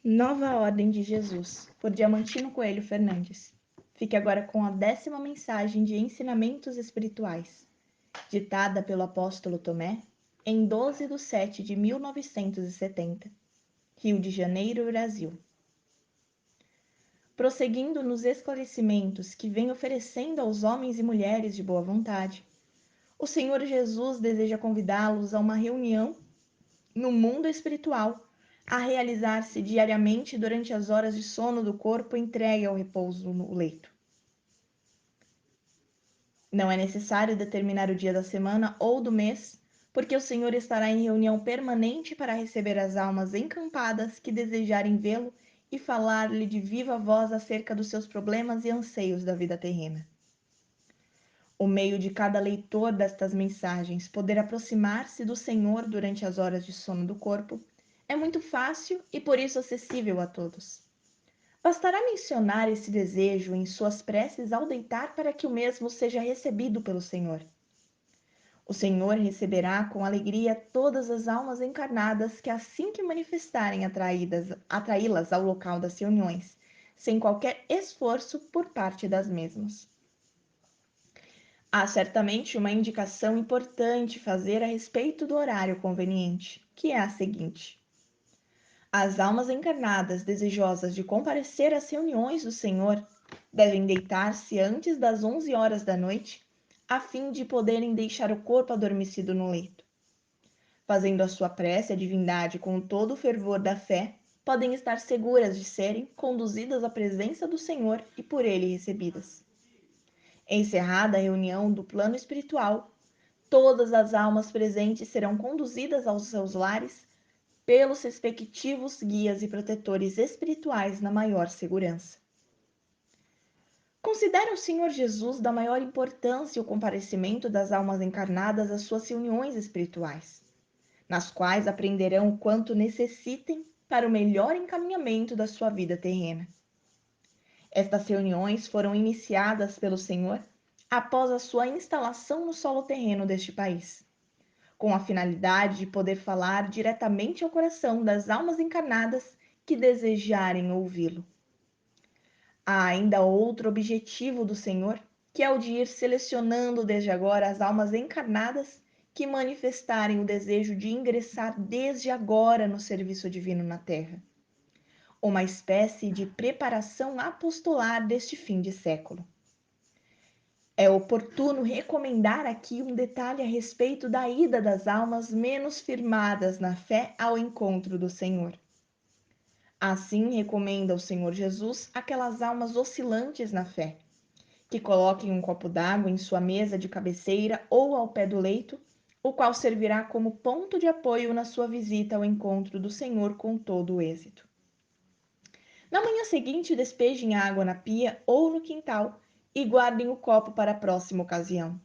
Nova Ordem de Jesus, por Diamantino Coelho Fernandes. Fique agora com a 10ª mensagem de Ensinamentos Espirituais, ditada pelo apóstolo Tomé, em 12/7/1970, Rio de Janeiro, Brasil. Prosseguindo nos esclarecimentos que vem oferecendo aos homens e mulheres de boa vontade, o Senhor Jesus deseja convidá-los a uma reunião no mundo espiritual, a realizar-se diariamente durante as horas de sono do corpo entregue ao repouso no leito. Não é necessário determinar o dia da semana ou do mês, porque o Senhor estará em reunião permanente para receber as almas encampadas que desejarem vê-lo e falar-lhe de viva voz acerca dos seus problemas e anseios da vida terrena. O meio de cada leitor destas mensagens poder aproximar-se do Senhor durante as horas de sono do corpo é muito fácil e por isso acessível a todos. Bastará mencionar esse desejo em suas preces ao deitar para que o mesmo seja recebido pelo Senhor. O Senhor receberá com alegria todas as almas encarnadas que assim que manifestarem atraí-las ao local das reuniões, sem qualquer esforço por parte das mesmas. Há certamente uma indicação importante fazer a respeito do horário conveniente, que é a seguinte: as almas encarnadas desejosas de comparecer às reuniões do Senhor devem deitar-se antes das 11 horas da noite, a fim de poderem deixar o corpo adormecido no leito. Fazendo a sua prece à divindade com todo o fervor da fé, podem estar seguras de serem conduzidas à presença do Senhor e por ele recebidas. Encerrada a reunião do plano espiritual, todas as almas presentes serão conduzidas aos seus lares pelos respectivos guias e protetores espirituais na maior segurança. Considera o Senhor Jesus da maior importância o comparecimento das almas encarnadas às suas reuniões espirituais, nas quais aprenderão o quanto necessitem para o melhor encaminhamento da sua vida terrena. Estas reuniões foram iniciadas pelo Senhor após a sua instalação no solo terreno deste país, com a finalidade de poder falar diretamente ao coração das almas encarnadas que desejarem ouvi-lo. Há ainda outro objetivo do Senhor, que é o de ir selecionando desde agora as almas encarnadas que manifestarem o desejo de ingressar desde agora no serviço divino na Terra. Uma espécie de preparação apostolar deste fim de século. É oportuno recomendar aqui um detalhe a respeito da ida das almas menos firmadas na fé ao encontro do Senhor. Assim, recomenda o Senhor Jesus aquelas almas oscilantes na fé, que coloquem um copo d'água em sua mesa de cabeceira ou ao pé do leito, o qual servirá como ponto de apoio na sua visita ao encontro do Senhor com todo o êxito. Na manhã seguinte, despejem a água na pia ou no quintal e guardem o copo para a próxima ocasião.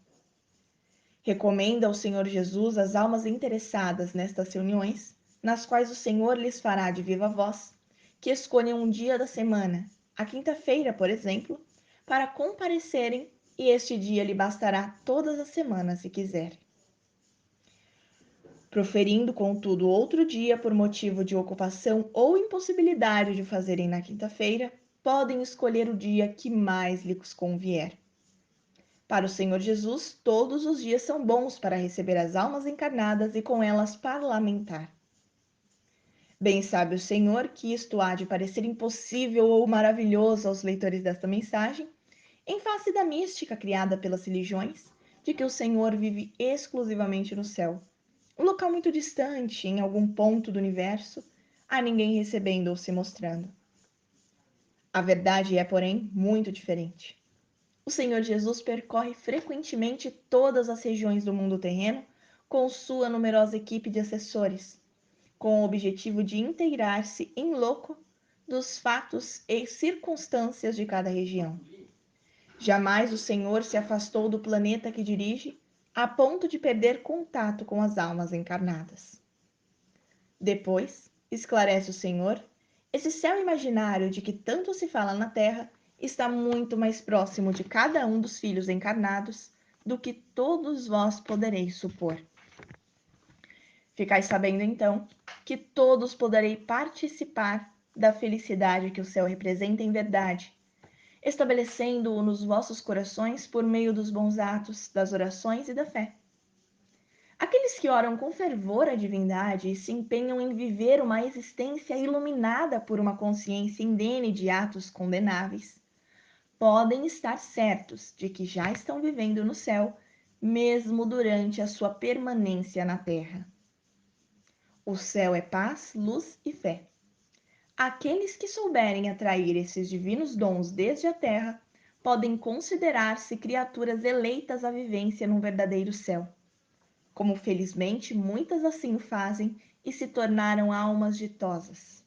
Recomenda ao Senhor Jesus as almas interessadas nestas reuniões, nas quais o Senhor lhes fará de viva voz, que escolham um dia da semana, a quinta-feira, por exemplo, para comparecerem, e este dia lhe bastará todas as semanas se quiser. Proferindo, contudo, outro dia por motivo de ocupação ou impossibilidade de fazerem na quinta-feira, podem escolher o dia que mais lhes convier. Para o Senhor Jesus, todos os dias são bons para receber as almas encarnadas e com elas parlamentar. Bem sabe o Senhor que isto há de parecer impossível ou maravilhoso aos leitores desta mensagem, em face da mística criada pelas religiões, de que o Senhor vive exclusivamente no céu, um local muito distante, em algum ponto do universo, a ninguém recebendo ou se mostrando. A verdade é, porém, muito diferente. O Senhor Jesus percorre frequentemente todas as regiões do mundo terreno com sua numerosa equipe de assessores, com o objetivo de inteirar-se em loco dos fatos e circunstâncias de cada região. Jamais o Senhor se afastou do planeta que dirige, a ponto de perder contato com as almas encarnadas. Depois, esclarece o Senhor, esse céu imaginário de que tanto se fala na Terra está muito mais próximo de cada um dos filhos encarnados do que todos vós podereis supor. Ficai sabendo, então, que todos podereis participar da felicidade que o céu representa em verdade, estabelecendo-o nos vossos corações por meio dos bons atos, das orações e da fé. Aqueles que oram com fervor à divindade e se empenham em viver uma existência iluminada por uma consciência indene de atos condenáveis, podem estar certos de que já estão vivendo no céu, mesmo durante a sua permanência na terra. O céu é paz, luz e fé. Aqueles que souberem atrair esses divinos dons desde a terra podem considerar-se criaturas eleitas à vivência num verdadeiro céu, como felizmente muitas assim o fazem e se tornaram almas ditosas.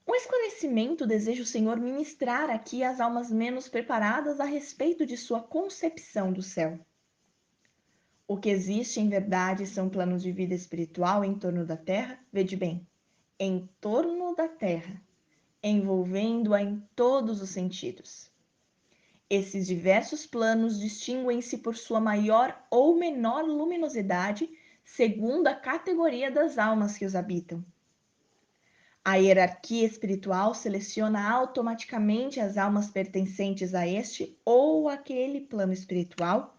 Um esclarecimento deseja o Senhor ministrar aqui às almas menos preparadas a respeito de sua concepção do céu. O que existe em verdade são planos de vida espiritual em torno da Terra, vede bem, em torno da Terra, envolvendo-a em todos os sentidos. Esses diversos planos distinguem-se por sua maior ou menor luminosidade, segundo a categoria das almas que os habitam. A hierarquia espiritual seleciona automaticamente as almas pertencentes a este ou aquele plano espiritual,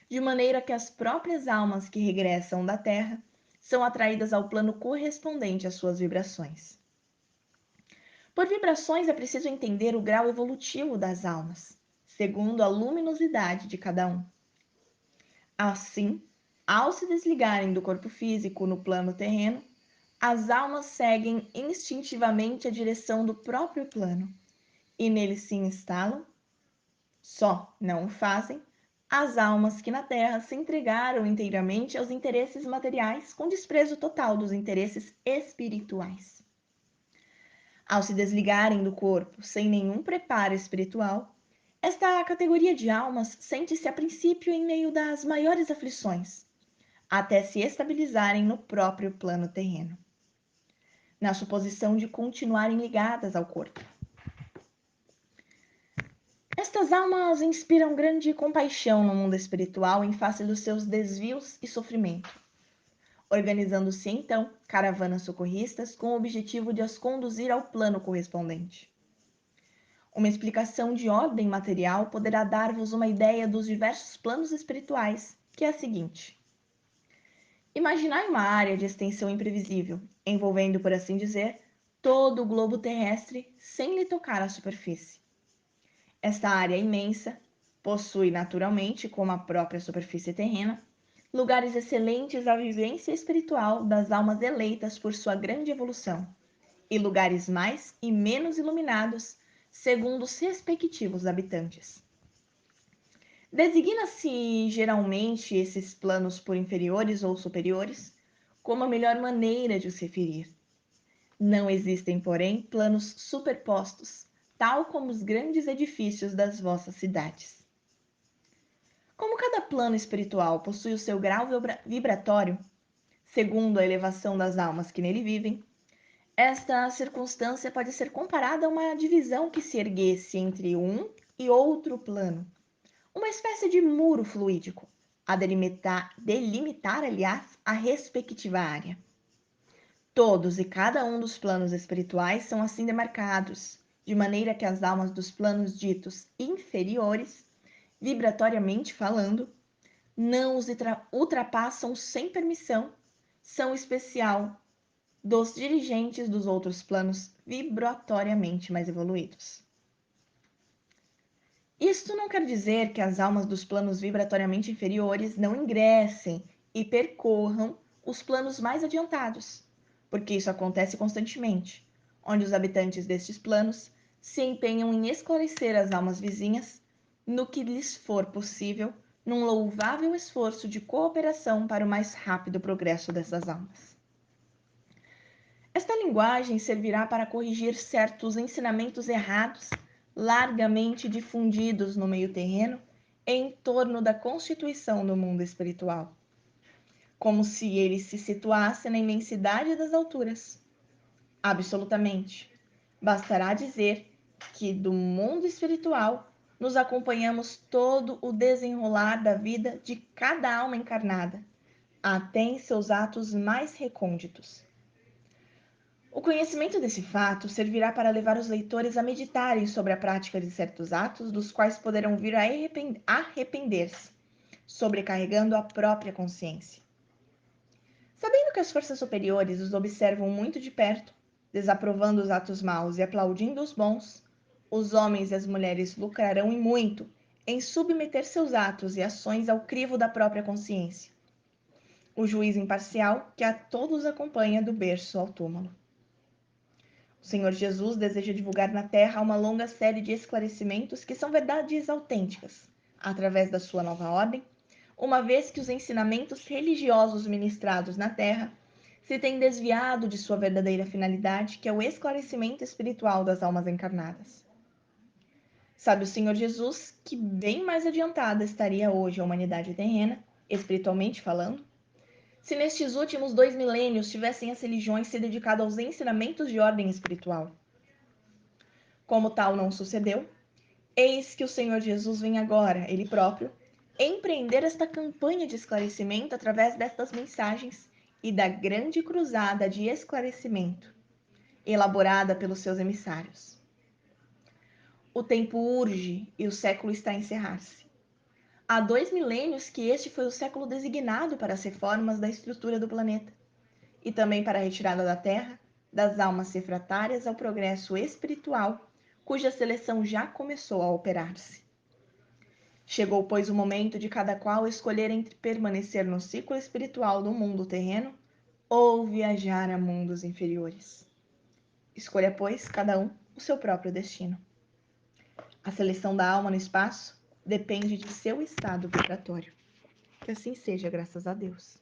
de maneira que as próprias almas que regressam da Terra são atraídas ao plano correspondente às suas vibrações. Por vibrações é preciso entender o grau evolutivo das almas, segundo a luminosidade de cada um. Assim, ao se desligarem do corpo físico no plano terreno, as almas seguem instintivamente a direção do próprio plano e nele se instalam. Só não o fazem as almas que na Terra se entregaram inteiramente aos interesses materiais, com desprezo total dos interesses espirituais. Ao se desligarem do corpo sem nenhum preparo espiritual, esta categoria de almas sente-se a princípio em meio das maiores aflições, até se estabilizarem no próprio plano terreno, na suposição de continuarem ligadas ao corpo. Estas almas inspiram grande compaixão no mundo espiritual em face dos seus desvios e sofrimento, organizando-se então caravanas socorristas com o objetivo de as conduzir ao plano correspondente. Uma explicação de ordem material poderá dar-vos uma ideia dos diversos planos espirituais, que é a seguinte: imaginai uma área de extensão imprevisível, envolvendo, por assim dizer, todo o globo terrestre sem lhe tocar a superfície. Esta área imensa possui naturalmente, como a própria superfície terrena, lugares excelentes à vivência espiritual das almas eleitas por sua grande evolução, e lugares mais e menos iluminados, segundo os respectivos habitantes. Designa-se geralmente esses planos por inferiores ou superiores, como a melhor maneira de os referir. Não existem, porém, planos superpostos, tal como os grandes edifícios das vossas cidades. Como cada plano espiritual possui o seu grau vibratório, segundo a elevação das almas que nele vivem, esta circunstância pode ser comparada a uma divisão que se erguesse entre um e outro plano, uma espécie de muro fluídico, a delimitar, aliás, a respectiva área. Todos e cada um dos planos espirituais são assim demarcados, de maneira que as almas dos planos ditos inferiores, vibratoriamente falando, não os ultrapassam sem permissão, são especial dos dirigentes dos outros planos vibratoriamente mais evoluídos. Isto não quer dizer que as almas dos planos vibratoriamente inferiores não ingressem e percorram os planos mais adiantados, porque isso acontece constantemente, onde os habitantes destes planos se empenham em esclarecer as almas vizinhas no que lhes for possível, num louvável esforço de cooperação para o mais rápido progresso dessas almas. Esta linguagem servirá para corrigir certos ensinamentos errados, largamente difundidos no meio terreno, em torno da constituição do mundo espiritual, como se ele se situasse na imensidade das alturas. Absolutamente. Bastará dizer que do mundo espiritual nos acompanhamos todo o desenrolar da vida de cada alma encarnada, até em seus atos mais recônditos. O conhecimento desse fato servirá para levar os leitores a meditarem sobre a prática de certos atos dos quais poderão vir a arrepender-se, sobrecarregando a própria consciência. Sabendo que as forças superiores os observam muito de perto, desaprovando os atos maus e aplaudindo os bons, os homens e as mulheres lucrarão e muito em submeter seus atos e ações ao crivo da própria consciência, o juiz imparcial que a todos acompanha do berço ao túmulo. O Senhor Jesus deseja divulgar na Terra uma longa série de esclarecimentos que são verdades autênticas, através da sua nova ordem, uma vez que os ensinamentos religiosos ministrados na Terra se têm desviado de sua verdadeira finalidade, que é o esclarecimento espiritual das almas encarnadas. Sabe o Senhor Jesus que bem mais adiantada estaria hoje a humanidade terrena, espiritualmente falando, se nestes últimos 2 milênios tivessem as religiões se dedicado aos ensinamentos de ordem espiritual. Como tal não sucedeu, eis que o Senhor Jesus vem agora, ele próprio, empreender esta campanha de esclarecimento através destas mensagens e da grande cruzada de esclarecimento, elaborada pelos seus emissários. O tempo urge e o século está a encerrar-se. Há 2 milênios que este foi o século designado para as reformas da estrutura do planeta, e também para a retirada da Terra das almas refratárias ao progresso espiritual, cuja seleção já começou a operar-se. Chegou, pois, o momento de cada qual escolher entre permanecer no ciclo espiritual do mundo terreno ou viajar a mundos inferiores. Escolha, pois, cada um o seu próprio destino. A seleção da alma no espaço depende de seu estado vibratório. Que assim seja, graças a Deus.